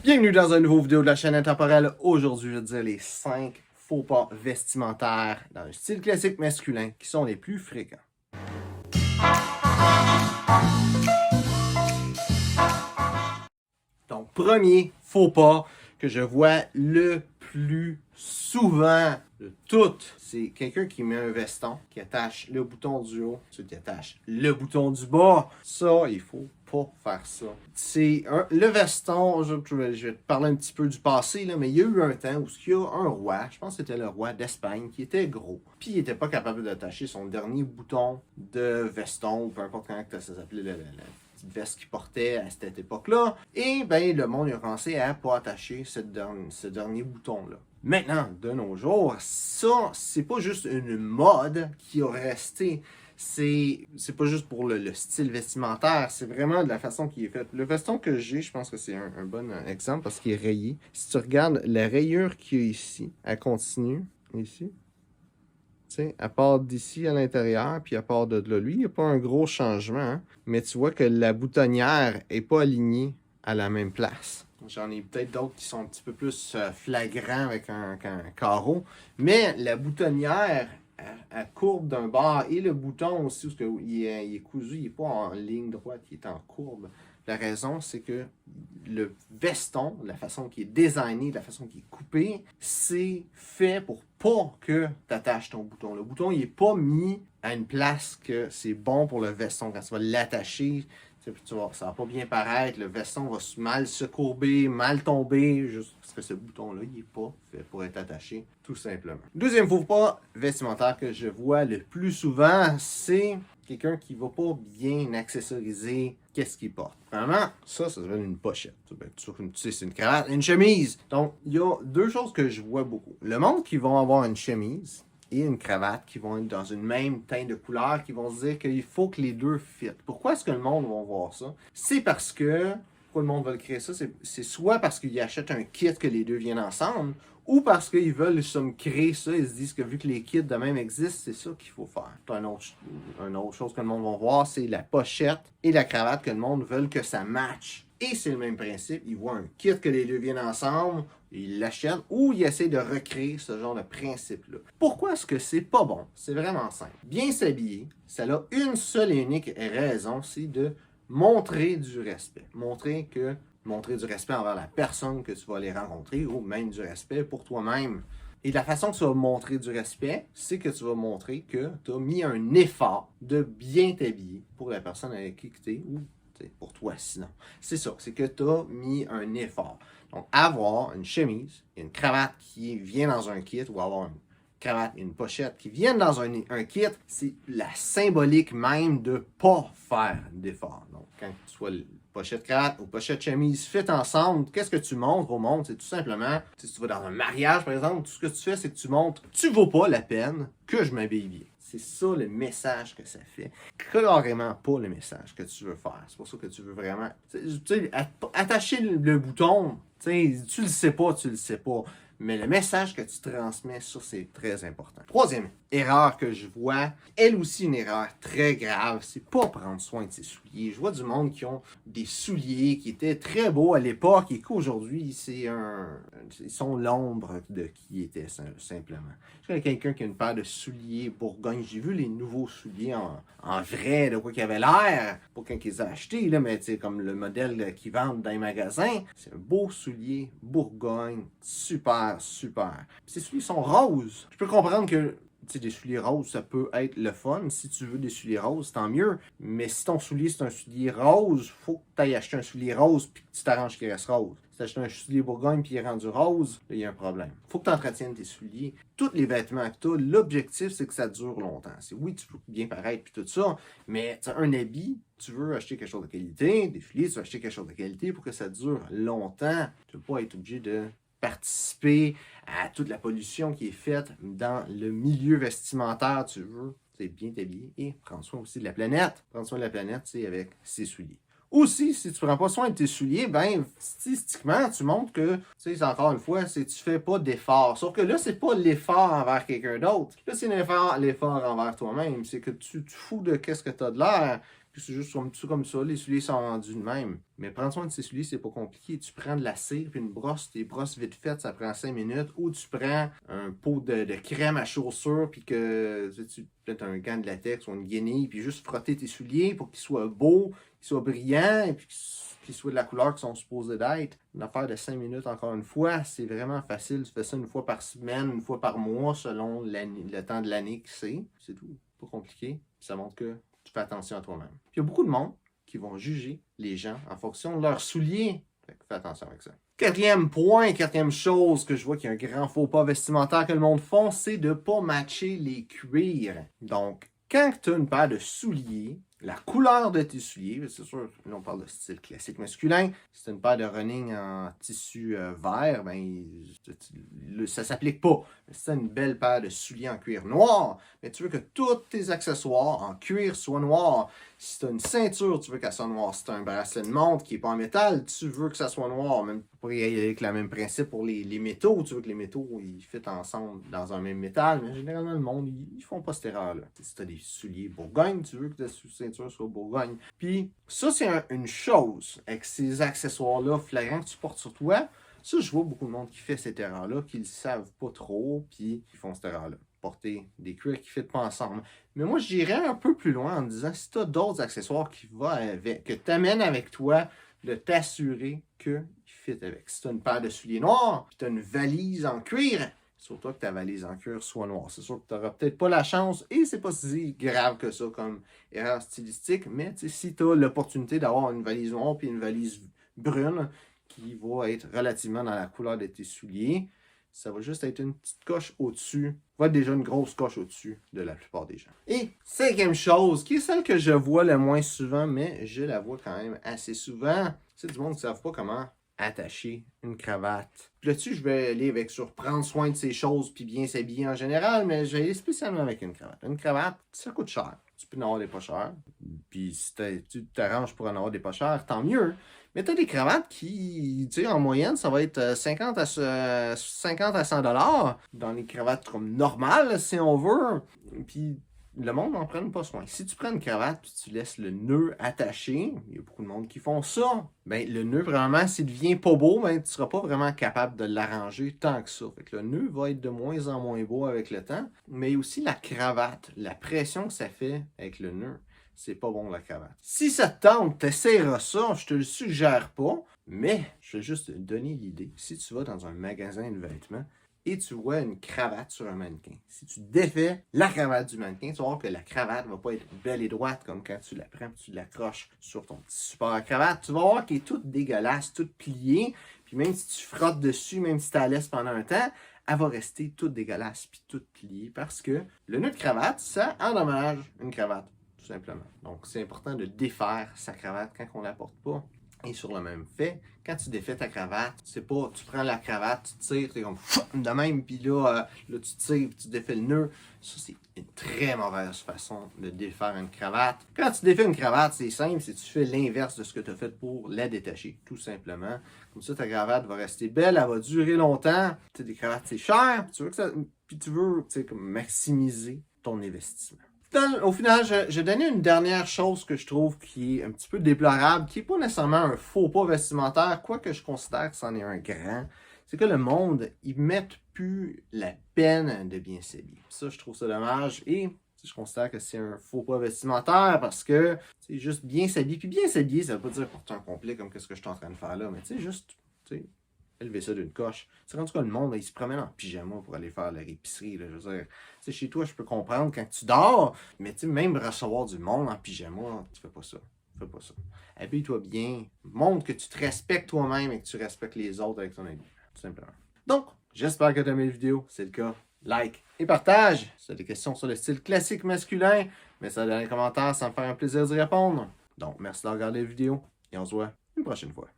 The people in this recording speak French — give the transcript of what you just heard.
Bienvenue dans une nouvelle vidéo de la chaîne Intemporelle. Aujourd'hui, je vais te dire les 5 faux pas vestimentaires dans le style classique masculin qui sont les plus fréquents. Donc, premier faux pas que je vois le plus souvent de toutes, c'est quelqu'un qui met un veston, qui attache le bouton du haut, qui attache le bouton du bas. Ça, il faut pas faire ça. Le veston, je vais te parler un petit peu du passé, là, mais il y a eu un temps où il y a un roi, je pense que c'était le roi d'Espagne, qui était gros, puis il n'était pas capable d'attacher son dernier bouton de veston, ou peu importe comment ça s'appelait, la petite veste qu'il portait à cette époque-là. Et ben le monde a commencé à pas attacher ce dernier bouton-là. Maintenant, de nos jours, ça, c'est pas juste une mode qui a resté. C'est pas juste pour le style vestimentaire, c'est vraiment de la façon qu'il est fait. Le veston que j'ai, je pense que c'est un bon exemple parce qu'il est rayé. Si tu regardes la rayure qu'il y a ici, elle continue ici. T'sais, elle part d'ici à l'intérieur, puis elle part de là. Lui, il n'y a pas un gros changement, hein? Mais tu vois que la boutonnière n'est pas alignée à la même place. J'en ai peut-être d'autres qui sont un petit peu plus flagrants avec un carreau. Mais la boutonnière, elle courbe d'un bord et le bouton aussi, parce qu'il est cousu, il n'est pas en ligne droite, il est en courbe. La raison, c'est que le veston, la façon qu'il est designé, la façon qu'il est coupé, c'est fait pour pas que tu attaches ton bouton. Le bouton, il n'est pas mis à une place que c'est bon pour le veston. Quand tu vas l'attacher, ça va pas bien paraître, le veston va mal se courber, mal tomber, juste parce que ce bouton-là, il n'est pas fait pour être attaché, tout simplement. Deuxième faux pas vestimentaire que je vois le plus souvent, c'est quelqu'un qui va pas bien accessoriser qu'est-ce qu'il porte. Vraiment, ça s'appelle une pochette. C'est une cravate, une chemise. Donc, il y a deux choses que je vois beaucoup. Le monde qui va avoir une chemise et une cravate qui vont être dans une même teinte de couleur, qui vont se dire qu'il faut que les deux fit. Pourquoi est-ce que le monde va voir ça? C'est parce que, pourquoi le monde va créer ça? C'est soit parce qu'ils achètent un kit que les deux viennent ensemble, ou parce qu'ils veulent créer ça, ils se disent que vu que les kits de même existent, c'est ça qu'il faut faire. Une autre chose que le monde va voir, c'est la pochette et la cravate que le monde veut que ça matche. Et c'est le même principe, ils voient un kit que les deux viennent ensemble, ils l'achètent ou ils essaient de recréer ce genre de principe-là. Pourquoi est-ce que c'est pas bon? C'est vraiment simple. Bien s'habiller, ça a une seule et unique raison, c'est de montrer du respect. Montrer du respect envers la personne que tu vas aller rencontrer ou même du respect pour toi-même. Et la façon que tu vas montrer du respect, c'est que tu vas montrer que tu as mis un effort de bien t'habiller pour la personne avec qui tu es ou pour toi sinon. C'est ça, c'est que tu as mis un effort. Donc, avoir une chemise et une cravate qui vient dans un kit ou avoir une cravate et une pochette qui viennent dans un kit, c'est la symbolique même de ne pas faire d'effort. Donc, quand tu sois pochette cravate ou pochette chemise fit ensemble, qu'est-ce que tu montres au monde? C'est tout simplement, si tu vas dans un mariage par exemple, tout ce que tu fais, c'est que tu montres, tu ne vaux pas la peine que je m'habille bien. C'est ça le message que ça fait. Carrément pas le message que tu veux faire. C'est pour ça que tu veux vraiment... attacher le bouton, tu le sais pas, tu le sais pas. Mais le message que tu transmets, ça, c'est très important. Troisième erreur que je vois, elle aussi une erreur très grave, c'est pas prendre soin de ses souliers. Je vois du monde qui ont des souliers qui étaient très beaux à l'époque et qu'aujourd'hui, ils sont l'ombre de qui étaient simplement. Je connais quelqu'un qui a une paire de souliers Bourgogne. J'ai vu les nouveaux souliers en vrai, de quoi qu'ils avaient l'air, pas quand ils les ont achetés, là, mais comme le modèle qu'ils vendent dans les magasins. C'est un beau soulier Bourgogne, super. Ces souliers sont roses. Je peux comprendre que des souliers roses, ça peut être le fun. Si tu veux des souliers roses, tant mieux. Mais si ton soulier, c'est un soulier rose, faut que tu ailles acheter un soulier rose puis que tu t'arranges qu'il reste rose. Si tu achètes un soulier Bourgogne puis il est rendu rose, là, il y a un problème. Faut que tu entretiennes tes souliers. Tous les vêtements que tu as, l'objectif, c'est que ça dure longtemps. Oui, tu peux bien paraître puis tout ça, mais un habit, tu veux acheter quelque chose de qualité. Des souliers, tu veux acheter quelque chose de qualité pour que ça dure longtemps. Tu ne veux pas être obligé de participer à toute la pollution qui est faite dans le milieu vestimentaire. Tu veux bien t'habiller et prendre soin aussi de la planète. Prendre soin de la planète, c'est avec ses souliers. Aussi, si tu ne prends pas soin de tes souliers, ben, statistiquement, tu montres que, encore une fois, tu fais pas d'effort. Sauf que là, c'est pas l'effort envers quelqu'un d'autre. Là, c'est l'effort envers toi-même. C'est que tu te fous de qu'est-ce que tu as de l'air. c'est juste comme ça, les souliers sont rendus de même. Mais prendre soin de ces souliers, c'est pas compliqué. Tu prends de la cire puis une brosse, tes brosses vite faites, ça prend 5 minutes. Ou tu prends un pot de crème à chaussures puis que tu peut-être un gant de latex ou une guenille, puis juste frotter tes souliers pour qu'ils soient beaux, qu'ils soient brillants et puis qu'ils soient de la couleur qu'ils sont supposés d'être. Une affaire de 5 minutes encore une fois, c'est vraiment facile. Tu fais ça une fois par semaine, une fois par mois, selon le temps de l'année que c'est. C'est tout. Pas compliqué. Ça montre que tu fais attention à toi-même. Puis il y a beaucoup de monde qui vont juger les gens en fonction de leurs souliers. Fait que fais attention avec ça. Quatrième point, quatrième chose que je vois qu'il y a un grand faux pas vestimentaire que le monde font, c'est de ne pas matcher les cuirs. Donc, quand tu as une paire de souliers, la couleur de tes souliers, c'est sûr, là on parle de style classique masculin, si tu as une paire de running en tissu vert, ben ça s'applique pas. Si tu as une belle paire de souliers en cuir noir, mais tu veux que tous tes accessoires en cuir soient noirs. Si tu as une ceinture, tu veux qu'elle soit noire. Si tu as un bracelet de montre qui n'est pas en métal, tu veux que ça soit noir. Même pour y aller avec le même principe pour les métaux, tu veux que les métaux ils fitent ensemble dans un même métal. Mais généralement, le monde, ils font pas cette erreur-là. Si tu as des souliers Bourgogne, tu veux que ta ceinture soit Bourgogne. Puis ça, c'est une chose avec ces accessoires-là flagrants que tu portes sur toi. Ça, je vois beaucoup de monde qui fait cette erreur-là, qui ne le savent pas trop, puis qui font cette erreur-là. Porter des cuirs qui ne fitent pas ensemble. Mais moi, j'irais un peu plus loin en me disant, si tu as d'autres accessoires qui vont avec, que tu amènes avec toi, de t'assurer qu'ils fitent avec. Si tu as une paire de souliers noirs, puis tu as une valise en cuir, surtout que ta valise en cuir soit noire. C'est sûr que tu n'auras peut-être pas la chance, et c'est pas si grave que ça comme erreur stylistique, mais si tu as l'opportunité d'avoir une valise noire puis une valise brune, qui va être relativement dans la couleur de tes souliers, ça va juste être une petite coche au-dessus. Ça va être déjà une grosse coche au-dessus de la plupart des gens. Et cinquième chose, qui est celle que je vois le moins souvent, mais je la vois quand même assez souvent, c'est du monde qui ne savent pas comment attacher une cravate. Puis là-dessus, je vais aller avec sur prendre soin de ces choses puis bien s'habiller en général, mais je vais aller spécialement avec une cravate. Une cravate, ça coûte cher. Tu peux en avoir des pas chers. Puis si tu t'arranges pour en avoir des pas chers, tant mieux. Mais tu as des cravates qui, tu sais, en moyenne, ça va être 50 à 100 $. Dans les cravates comme normales, si on veut. Puis le monde n'en prenne pas soin. Si tu prends une cravate et tu laisses le nœud attaché, il y a beaucoup de monde qui font ça, ben le nœud, vraiment, s'il devient pas beau, ben, tu ne seras pas vraiment capable de l'arranger tant que ça. Fait que le nœud va être de moins en moins beau avec le temps. Mais aussi la cravate, la pression que ça fait avec le nœud. C'est pas bon la cravate. Si ça te tente, t'essaieras ça, je te le suggère pas, mais je vais juste te donner l'idée. Si tu vas dans un magasin de vêtements et tu vois une cravate sur un mannequin, si tu défais la cravate du mannequin, tu vas voir que la cravate va pas être belle et droite comme quand tu la prends et tu l'accroches sur ton petit support à cravate. Tu vas voir qu'elle est toute dégueulasse, toute pliée, puis même si tu frottes dessus, même si tu la laisses pendant un temps, elle va rester toute dégueulasse puis toute pliée parce que le nœud de cravate, ça endommage une cravate. Simplement. Donc, c'est important de défaire sa cravate quand on ne la porte pas. Et sur le même fait, quand tu défais ta cravate, c'est pas, tu prends la cravate, tu tires, tu es comme de même, puis là, tu tires, tu défais le nœud. Ça, c'est une très mauvaise façon de défaire une cravate. Quand tu défais une cravate, c'est simple, c'est que tu fais l'inverse de ce que tu as fait pour la détacher, tout simplement. Comme ça, ta cravate va rester belle, elle va durer longtemps. Tu sais, des cravates, c'est cher, puis tu veux comme maximiser ton investissement. Au final, je donnais une dernière chose que je trouve qui est un petit peu déplorable, qui n'est pas nécessairement un faux pas vestimentaire, quoique je considère que c'en est un grand. C'est que le monde, ils ne mettent plus la peine de bien s'habiller. Ça, je trouve ça dommage. Et je considère que c'est un faux pas vestimentaire parce que c'est juste bien s'habiller. Puis bien s'habiller, ça ne veut pas dire porter un complet comme ce que je suis en train de faire là, mais tu sais, juste, élever ça d'une coche. C'est rendu que le monde, il se promène en pyjama pour aller faire leur épicerie. Là, je veux dire, chez toi, je peux comprendre quand tu dors, mais même recevoir du monde en pyjama, tu fais pas ça. Fais pas ça. Habille-toi bien. Montre que tu te respectes toi-même et que tu respectes les autres avec ton habit. Tout simplement. Donc, j'espère que tu as aimé la vidéo. C'est le cas. Like et partage. Si tu as des questions sur le style classique masculin, mets ça dans les commentaires, ça me fait un plaisir d'y répondre. Donc, merci de regarder la vidéo et on se voit une prochaine fois.